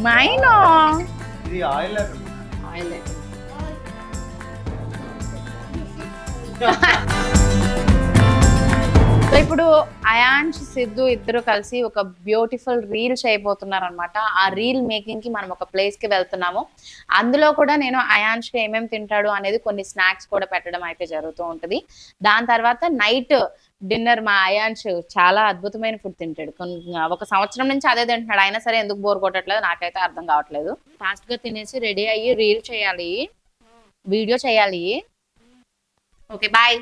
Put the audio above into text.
Maino ఇది oil oil so ఇప్పుడు అయాంష్ సిద్ధు ఇద్దరు కలిసి ఒక బ్యూటిఫుల్ రీల్ చేయబోతున్నారు అనమాట. ఆ రీల్ మేకింగ్ కి మనం ఒక ప్లేస్ కి వెళ్తున్నాము. అందులో కూడా నేను అయాంష్ కి ఏమేమి తింటాడు అనేది కొన్ని స్నాక్స్ కూడా పెట్టడం అయితే జరుగుతూ ఉంటుంది. దాని తర్వాత నైట్ డిన్నర్ మా అయాంష్ చాలా అద్భుతమైన ఫుడ్ తింటాడు. ఒక సంవత్సరం నుంచి అదే తింటున్నాడు. అయినా సరే ఎందుకు బోర్ కొట్టట్లేదు నాకైతే అర్థం కావట్లేదు. ఫాస్ట్ గా తినేసి రెడీ అయ్యి రీల్ చేయాలి, వీడియో చేయాలి. Okay bye.